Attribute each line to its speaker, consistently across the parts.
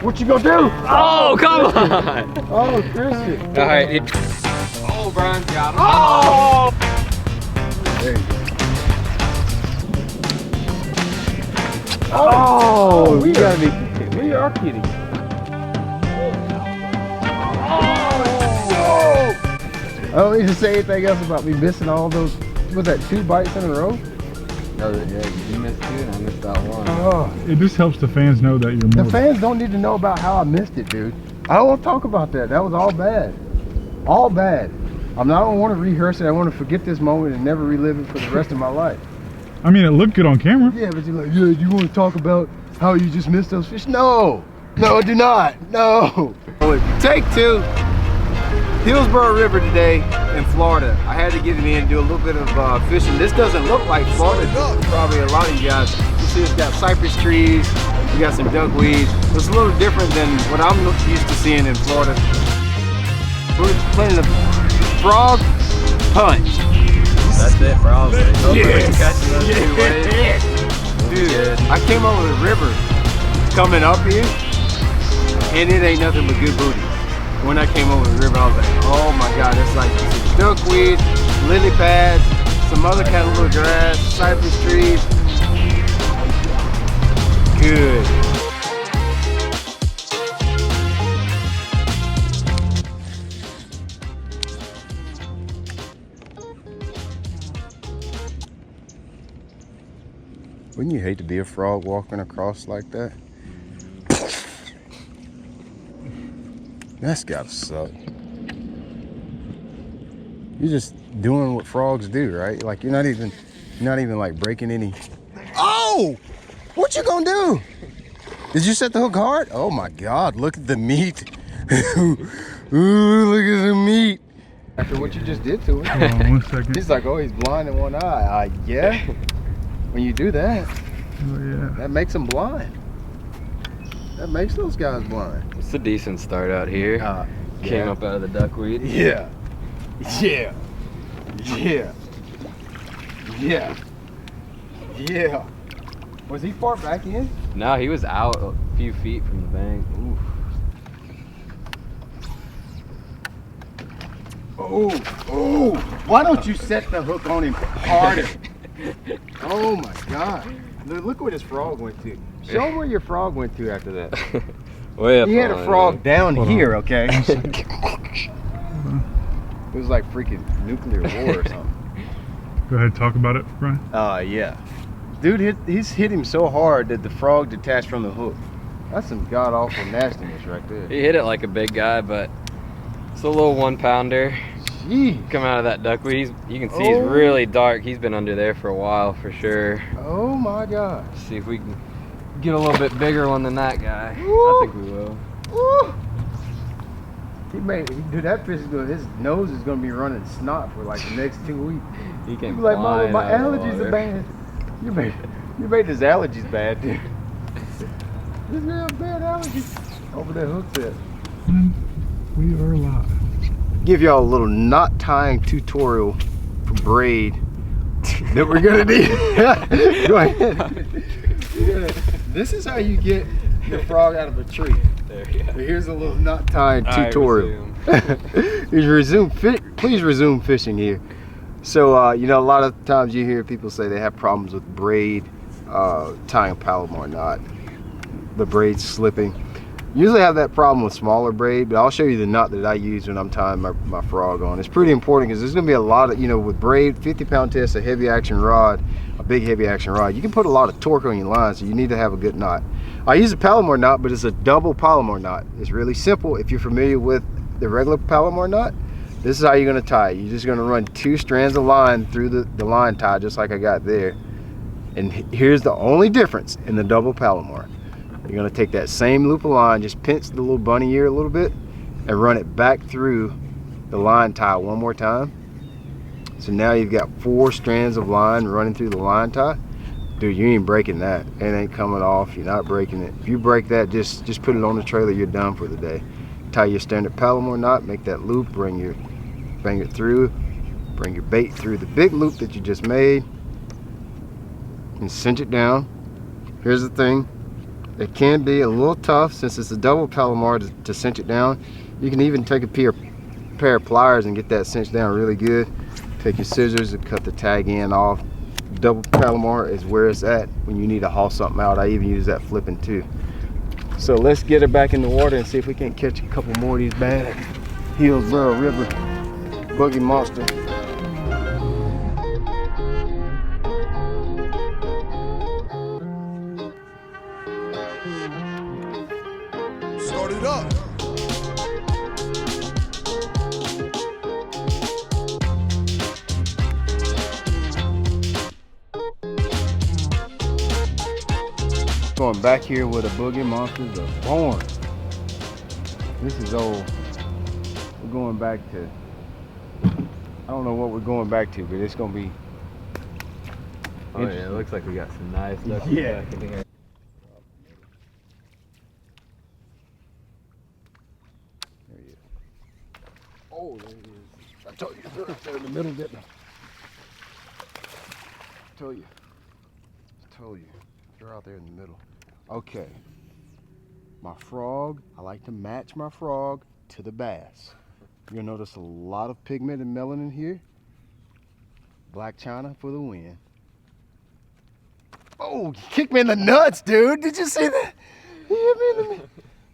Speaker 1: What you gonna do?
Speaker 2: Oh, come on!
Speaker 1: Oh, Christian.
Speaker 2: All right. Oh, Brian's got him.
Speaker 1: Oh! There you go. Oh, we gotta be kidding. We are kidding. Oh! I don't need to say anything else about me missing all those. Was that 2 bites in a row?
Speaker 2: No, yeah, you missed 2 and I missed that 1.
Speaker 1: Oh.
Speaker 3: It just helps the fans know that you're
Speaker 1: The
Speaker 3: more.
Speaker 1: fans don't need to know about how I missed it, dude. I don't want to talk about that. That was all bad. All bad. I don't want to rehearse it. I want to forget this moment and never relive it for the rest of my life.
Speaker 3: I mean, it looked good on camera.
Speaker 1: Yeah, but you're like, yeah, you want to talk about how you just missed those fish? No. No, do not. No. Take 2. Hillsborough River today in Florida. I had to get in and do a little bit of fishing. This doesn't look like Florida. Probably a lot of you guys. You see it's got cypress trees. We got some duckweed. It's a little different than what I'm used to seeing in Florida. We're playing the frog punch.
Speaker 2: That's it, probably.
Speaker 1: Yes.
Speaker 2: Catching those 2 waves.
Speaker 1: Dude, I came over the river coming up here, and it ain't nothing but good booty. When I came over the river, I was like, oh my God, it's like duckweed, lily pads, some other kind of little grass, cypress trees. Good. Wouldn't you hate to be a frog walking across like that? That's gotta suck. You're just doing what frogs do, right? Like you're not even like breaking any. Oh! What you gonna do? Did you set the hook hard? Oh my God, look at the meat. Ooh, look at the meat. After what you just did to him.
Speaker 3: Hold on 1 second.
Speaker 1: He's like, oh, he's blind in one eye. Yeah. When you do that,
Speaker 3: Oh, yeah.
Speaker 1: that makes him blind. That makes those guys blind.
Speaker 2: It's a decent start out here. Came up out of the duckweed.
Speaker 1: Yeah. Yeah. Yeah. Yeah. Yeah. Was he far back in?
Speaker 2: No, he was out a few feet from the bank. Ooh.
Speaker 1: Oh, oh. Why don't you set the hook on him harder? Oh my God. Look what his frog went to. Show him where your frog went to after that.
Speaker 2: Way up
Speaker 1: He had a
Speaker 2: on,
Speaker 1: frog down
Speaker 3: Hold
Speaker 1: here,
Speaker 3: on.
Speaker 1: okay? It was like freaking nuclear war or something.
Speaker 3: Go ahead, talk about it, Brian.
Speaker 1: Yeah. Dude, he's hit him so hard that the frog detached from the hook. That's some god-awful nastiness right there.
Speaker 2: He hit it like a big guy, but it's a little 1-pounder.
Speaker 1: Gee.
Speaker 2: Coming out of that duckweed, you can see he's really dark. He's been under there for a while for sure.
Speaker 1: Oh my God.
Speaker 2: See if we can get a little bit bigger one than that guy.
Speaker 1: Woo.
Speaker 2: I think we will.
Speaker 1: Woo. Dude, that fish is gonna, his nose is gonna be running snot for like the next 2 weeks.
Speaker 2: He
Speaker 1: He'll
Speaker 2: can
Speaker 1: be like, Mama,
Speaker 2: fly
Speaker 1: my
Speaker 2: out of the
Speaker 1: allergies are
Speaker 2: water.
Speaker 1: bad. You made his allergies bad, dude. This real bad allergies. Over that hook set.
Speaker 3: And we are live.
Speaker 1: Give y'all a little knot tying tutorial for braid that we're gonna do. Go ahead. This is how you get the frog out of a tree.
Speaker 2: There, yeah.
Speaker 1: Here's a little knot tying
Speaker 2: All right,
Speaker 1: tutorial. Please resume fishing here. So you know, a lot of times you hear people say they have problems with braid tying a Palomar knot, the braid slipping. Usually have that problem with smaller braid, but I'll show you the knot that I use when I'm tying my frog on. It's pretty important because there's going to be a lot of, you know, with braid, 50-pound test, a heavy action rod, a big heavy action rod, you can put a lot of torque on your line, so you need to have a good knot. I use a Palomar knot, but it's a double Palomar knot. It's really simple. If you're familiar with the regular Palomar knot, this is how you're going to tie it. You're just going to run 2 strands of line through the line tie, just like I got there. And here's the only difference in the double Palomar. You're going to take that same loop of line, just pinch the little bunny ear a little bit, and run it back through the line tie one more time. So now you've got 4 strands of line running through the line tie. Dude, you ain't breaking that. It ain't coming off. You're not breaking it. If you break that, just put it on the trailer. You're done for the day. Tie your standard Palomar knot, make that loop, bring it through, bring your bait through the big loop that you just made, and cinch it down. Here's the thing. It can be a little tough since it's a double Palomar to cinch it down. You can even take a pair of pliers and get that cinched down really good. Take your scissors and cut the tag end off. Double Palomar is where it's at when you need to haul something out. I even use that flipping too. So let's get her back in the water and see if we can catch a couple more of these bad Hillsborough River boogie monster.
Speaker 4: Start it up.
Speaker 1: Going back here where the boogie monsters are born. This is old. We're going back to, I don't know what we're going back to, but it's gonna be
Speaker 2: Oh yeah, it looks like we got some nice stuff
Speaker 1: Yeah.
Speaker 2: back in here.
Speaker 1: There he is. Oh, there he is. I told you, they're right there in the middle, didn't I? I told you. They're out there in the middle. Okay. My frog, I like to match my frog to the bass. You'll notice a lot of pigment and melanin here. Black China for the win. Oh, he kicked me in the nuts, dude. Did you see that? He hit me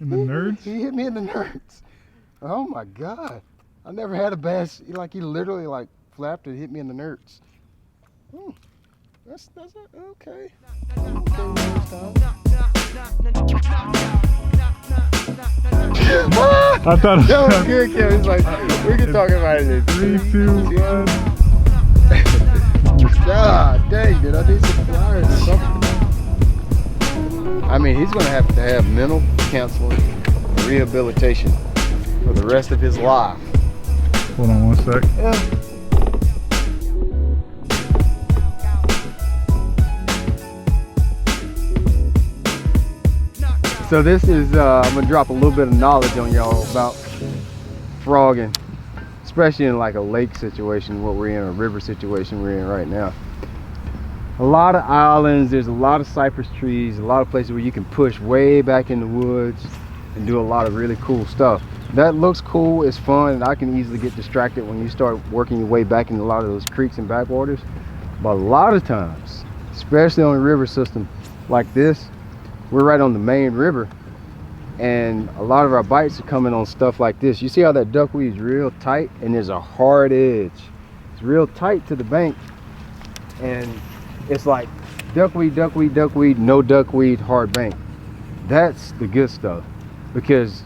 Speaker 3: In the nerds?
Speaker 1: He hit me in the nerds. Oh my God. I never had a bass, like he literally like flapped and hit me in the nerds. That's okay.
Speaker 3: I thought
Speaker 1: That was good, Kevin. He's like, we can talk about it in
Speaker 3: 3, 2, 1.
Speaker 1: God dang, dude, I need some pliers or something. I mean, he's gonna have to have mental counseling and rehabilitation for the rest of his life.
Speaker 3: Hold on one sec.
Speaker 1: Yeah. So this is, I'm gonna drop a little bit of knowledge on y'all about frogging, especially in like a lake situation, what we're in, a river situation we're in right now. A lot of islands, there's a lot of cypress trees, a lot of places where you can push way back in the woods and do a lot of really cool stuff. That looks cool, it's fun, and I can easily get distracted when you start working your way back into a lot of those creeks and backwaters. But a lot of times, especially on a river system like this, we're right on the main river, and a lot of our bites are coming on stuff like this. You see how that duckweed is real tight, and there's a hard edge. It's real tight to the bank, and it's like duckweed, duckweed, duckweed, no duckweed, hard bank. That's the good stuff, because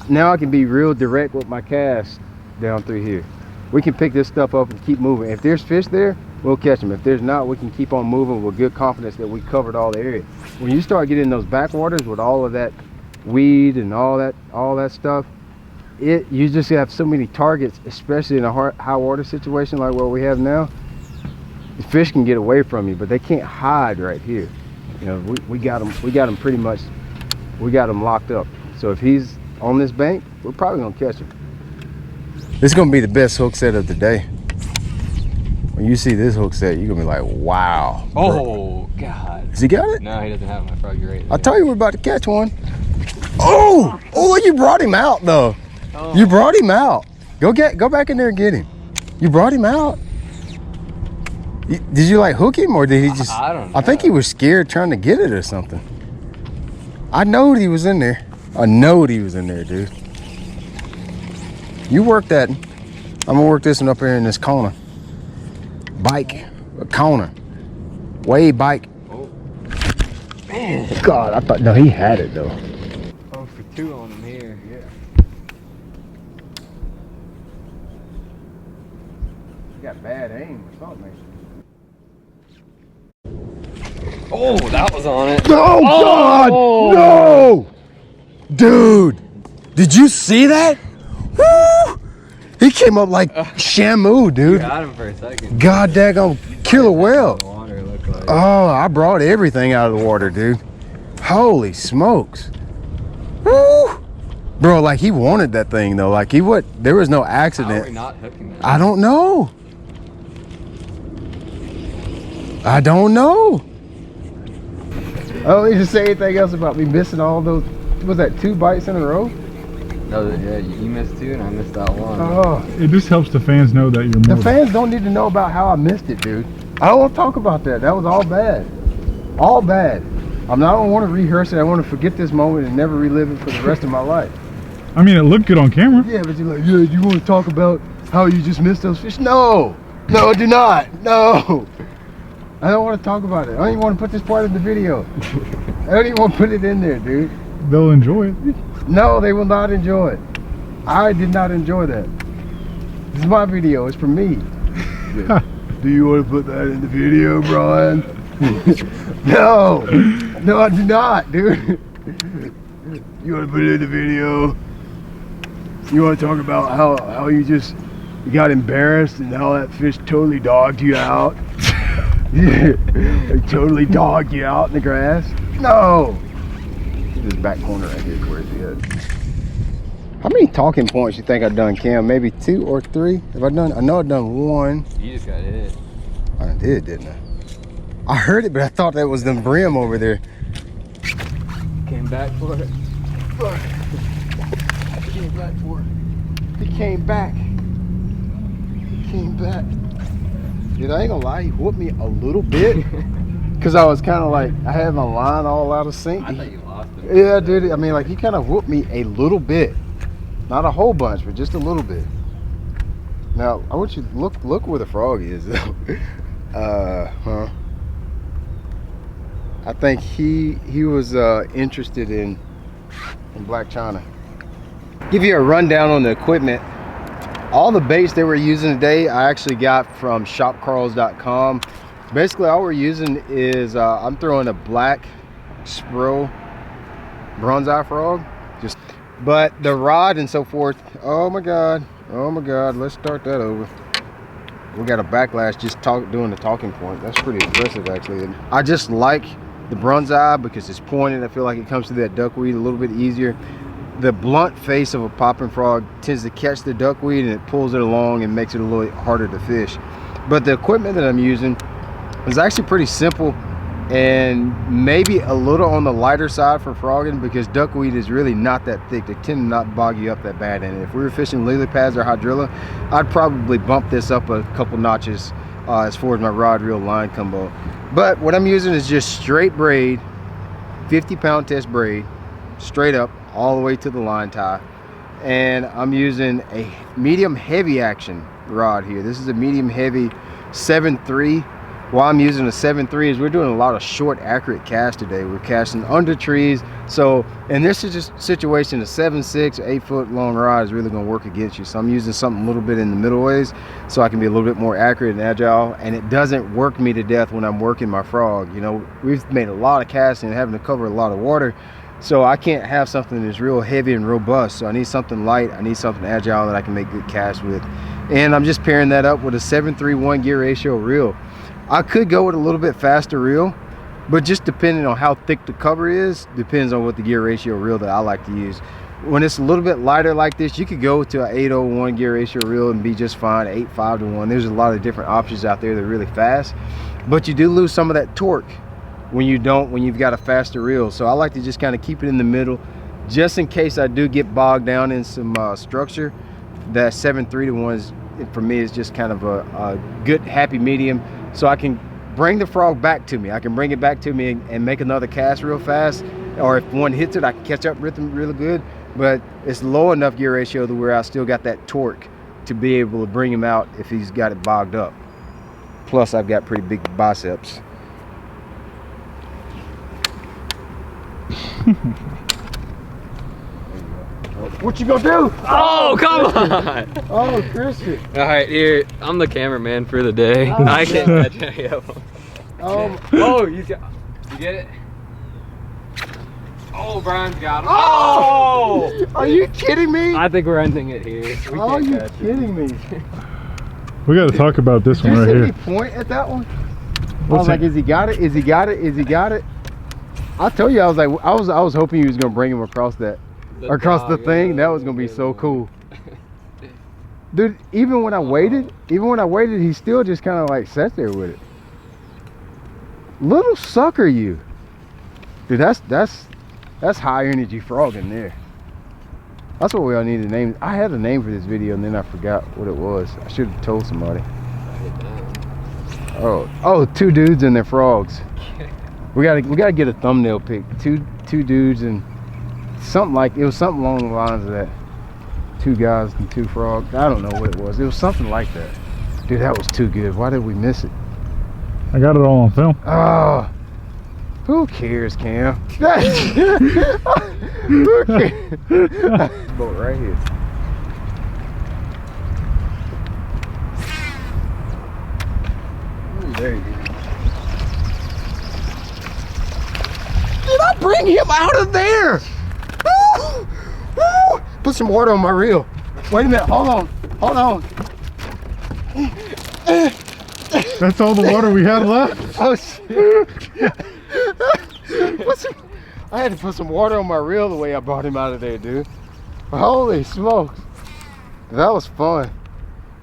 Speaker 1: now I can be real direct with my cast down through here. We can pick this stuff up and keep moving. If there's fish there, we'll catch them. If there's not, we can keep on moving with good confidence that we covered all the area. When you start getting those backwaters with all of that weed and all that stuff, you just have so many targets, especially in a high water situation like what we have now. The fish can get away from you, but they can't hide right here. You know, we got them pretty much. We got them locked up. So if he's on this bank, we're probably gonna catch him. This is gonna be the best hook set of the day. When you see this hook set, you're gonna be like, wow.
Speaker 2: Oh, God.
Speaker 1: Has he got it?
Speaker 2: No, he doesn't have my frog right there.
Speaker 1: I told you we're about to catch one. Oh, you brought him out though.
Speaker 2: Oh.
Speaker 1: You brought him out. Go back in there and get him. You brought him out. Did you like hook him, or did he just?
Speaker 2: I don't know.
Speaker 1: I think he was scared trying to get it or something. I know he was in there. I know he was in there, dude. You work that. I'm gonna work this one up here in this corner. Bike, a corner. Wave bike.
Speaker 2: Oh.
Speaker 1: Man, God, I thought, no, he had it though.
Speaker 2: Oh, for 2 on him here.
Speaker 1: Yeah. He got bad aim or something.
Speaker 2: Oh, that was on it.
Speaker 1: Oh, God! No! Dude, did you see that? Woo! He came up like Shamu, dude.
Speaker 2: Got him for a second.
Speaker 1: God daggone killer whale.
Speaker 2: The water looked like.
Speaker 1: Oh, I brought everything out of the water, dude. Holy smokes. Woo! Bro, like he wanted that thing though. Like there was no
Speaker 2: How are
Speaker 1: accident.
Speaker 2: we not hooking that?
Speaker 1: I don't know. I don't need to say anything else about me missing all those. Was that 2 bites in a row?
Speaker 2: No, yeah, you missed 2 and I missed that 1.
Speaker 1: Oh,
Speaker 3: It just helps the fans know that you're
Speaker 1: the
Speaker 3: more.
Speaker 1: fans don't need to know about how I missed it, dude. I don't want to talk about that. That was all bad. All bad. I don't want to rehearse it. I want to forget this moment and never relive it for the rest of my life.
Speaker 3: I mean, it looked good on camera.
Speaker 1: Yeah, but you're like, yeah, you want to talk about how you just missed those fish? No. No, I do not. No. I don't want to talk about it. I don't even want to put this part in the video. I don't even want to put it in there, dude.
Speaker 3: They'll enjoy it.
Speaker 1: No, they will not enjoy it. I did not enjoy that. This is my video. It's for me. Do you want to put that in the video, Brian? No. No, I do not, dude. You want to put it in the video? You want to talk about how you got embarrassed and how that fish totally dogged you out? Yeah, they totally dogged you out in the grass? No. This back corner right here, where's he at? How many talking points you think I've done, Cam? Maybe 2 or 3? Have I done? I know I've done 1.
Speaker 2: You just got hit.
Speaker 1: I did, didn't I? I heard it, but I thought that was the brim over there.
Speaker 2: Came back for it.
Speaker 1: He came back for it. He came back. He came back. Dude, I ain't gonna lie, he whooped me a little bit. Cause I was kind of like, I had my line all out of sync.
Speaker 2: I thought you lost it.
Speaker 1: Yeah, dude. I mean, like, he kind of whooped me a little bit. Not a whole bunch, but just a little bit. Now, I want you to look where the frog is, though. I think he was interested in black china. Give you a rundown on the equipment. All the baits that we're using today, I actually got from shopcarls.com. Basically, all we're using is I'm throwing a black Spro bronze eye frog. But the rod and so forth. Oh my god, let's start that over. We got a backlash just doing the talking point. That's pretty impressive, actually. And I just like the bronze eye because it's pointed. I feel like it comes through that duckweed a little bit easier. The blunt face of a popping frog tends to catch the duckweed and it pulls it along and makes it a little harder to fish. But the equipment that I'm using is actually pretty simple and maybe a little on the lighter side for frogging because duckweed is really not that thick. They tend to not bog you up that bad. And if we were fishing lily pads or hydrilla, I'd probably bump this up a couple notches as far as my rod reel line combo. But what I'm using is just straight braid, 50-pound test braid, straight up all the way to the line tie. And I'm using a medium heavy action rod here. This is a medium heavy 7.3. Why I'm using a 7.3 is we're doing a lot of short accurate casts today. We're casting under trees. So in this situation, a 7.6 or 8 foot long rod is really going to work against you. So I'm using something a little bit in the middle ways so I can be a little bit more accurate and agile, and it doesn't work me to death when I'm working my frog. You know, we've made a lot of casting and having to cover a lot of water, so I can't have something that's real heavy and robust. So I need something light, I need something agile that I can make good casts with. And I'm just pairing that up with a 7.3:1 gear ratio reel. I could go with a little bit faster reel, but just depending on how thick the cover is, depends on what the gear ratio reel that I like to use. When it's a little bit lighter like this, you could go to an 8:01 gear ratio reel and be just fine, 8.5:1. There's a lot of different options out there that are really fast, but you do lose some of that torque when you've got a faster reel. So I like to just kind of keep it in the middle, just in case I do get bogged down in some structure. That 7.3:1 is, for me, is just kind of a good happy medium. So I can bring the frog back to me. I can bring it back to me and make another cast real fast. Or if one hits it, I can catch up with them really good. But it's low enough gear ratio to where I still got that torque to be able to bring him out if he's got it bogged up. Plus, I've got pretty big biceps. What you gonna do?
Speaker 2: Oh, come on!
Speaker 1: Oh, Christian.
Speaker 2: All right, here, I'm the cameraman for the day.
Speaker 1: Oh,
Speaker 2: I can't catch any of them. Oh, you get it? Oh, Brian's got him. Oh!
Speaker 1: Are you kidding me?
Speaker 2: I think we're ending it here. We
Speaker 1: Are
Speaker 2: can't
Speaker 1: you
Speaker 2: catch it.
Speaker 1: kidding me?
Speaker 3: We got to talk about this one
Speaker 1: Did
Speaker 3: right
Speaker 1: you see
Speaker 3: here.
Speaker 1: me point at that one? I
Speaker 3: What's
Speaker 1: was like,
Speaker 3: that?
Speaker 1: is he got it? Is he got it? Is he got it? I told you, I was like, I was hoping he was gonna bring him across that, across the thing. That was gonna be so cool. Dude, even when I waited, he still just kind of like sat there with it. Little sucker, you. Dude, that's high energy frog in there. That's what we all need to name. I had a name for this video and then I forgot what it was. I should have told somebody. Oh, two dudes and their frogs. We gotta get a thumbnail pic. Two dudes and something like, it was something along the lines of that. Two guys and two frogs. I don't know what it was. It was something like that. Dude, that was too good. Why did we miss it?
Speaker 3: I got it all on film.
Speaker 1: Oh, who cares, Cam? Who cares? Boat right here. Ooh, there you go. Did I bring him out of there? Woo! Woo! Put some water on my reel. Wait a minute. Hold on.
Speaker 3: That's all the water we had left?
Speaker 1: Oh shit. I had to put some water on my reel the way I brought him out of there, dude. Holy smokes. That was fun.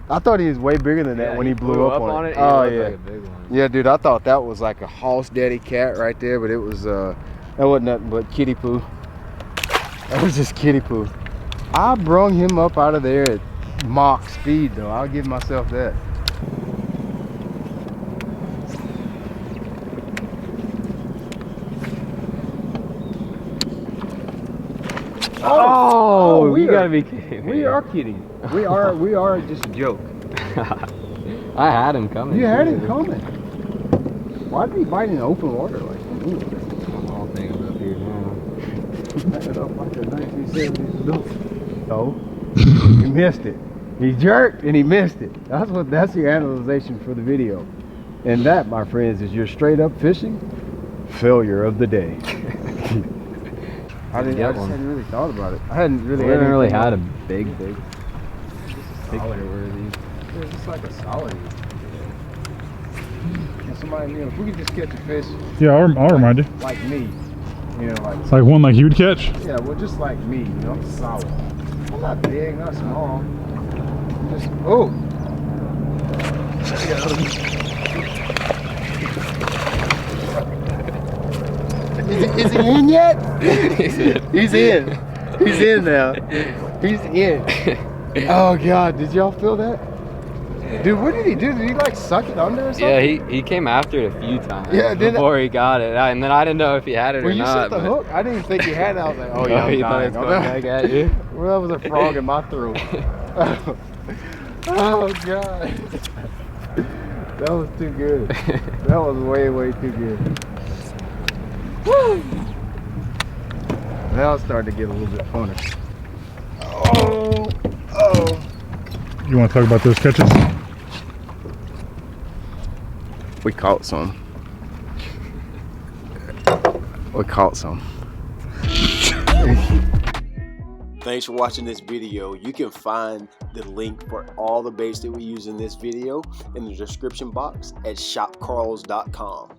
Speaker 1: I thought he was way bigger than that when he blew up on it. Oh yeah.
Speaker 2: Like a big one.
Speaker 1: Yeah, dude, I thought that was like a house daddy cat right there, but it was that wasn't nothing but kitty poo. That was just kitty poo. I brung him up out of there at Mach speed though. I'll give myself that.
Speaker 2: Oh,
Speaker 1: we
Speaker 2: you gotta be kidding me.
Speaker 1: We are kidding. We are just a joke.
Speaker 2: I had him coming.
Speaker 1: You had
Speaker 2: too.
Speaker 1: him coming. Why did he bite in open water like that?
Speaker 2: All things up here now.
Speaker 1: That up like a 1970s adult. No, he missed it. He jerked and he missed it. That's your analyzation for the video. And that, my friends, is your straight up fishing failure of the day. I just hadn't really thought about it. I hadn't really.
Speaker 2: We haven't really had a
Speaker 1: anything
Speaker 2: big
Speaker 1: picture worthy. It's just like a solid. Can somebody, if we could just catch a fish
Speaker 3: Yeah, I'll remind you.
Speaker 1: like me, like
Speaker 3: Like one like you would catch?
Speaker 1: yeah, well, just like me, I'm solid. I'm not big, not small. I'm just Is he in yet? He's in. He's in now. He's in. Oh God, did y'all feel that? Dude, what did he do? Did he like suck it under or something?
Speaker 2: Yeah, he came after it a few times
Speaker 1: before
Speaker 2: he got it. And then I didn't know if he had it
Speaker 1: When
Speaker 2: or
Speaker 1: you
Speaker 2: not.
Speaker 1: set the hook, I didn't even think he had it. I was like, oh yeah,
Speaker 2: he
Speaker 1: I'm
Speaker 2: thought it
Speaker 1: dying.
Speaker 2: was going back at you.
Speaker 1: Well, that was a frog in my throat. Oh God. That was too good. That was way, way too good. Woo! Now it's starting to get a little bit funny. Oh.
Speaker 3: You want to talk about those catches?
Speaker 1: We caught some.
Speaker 5: Thanks for watching this video. You can find the link for all the baits that we use in this video in the description box at shopcarls.com.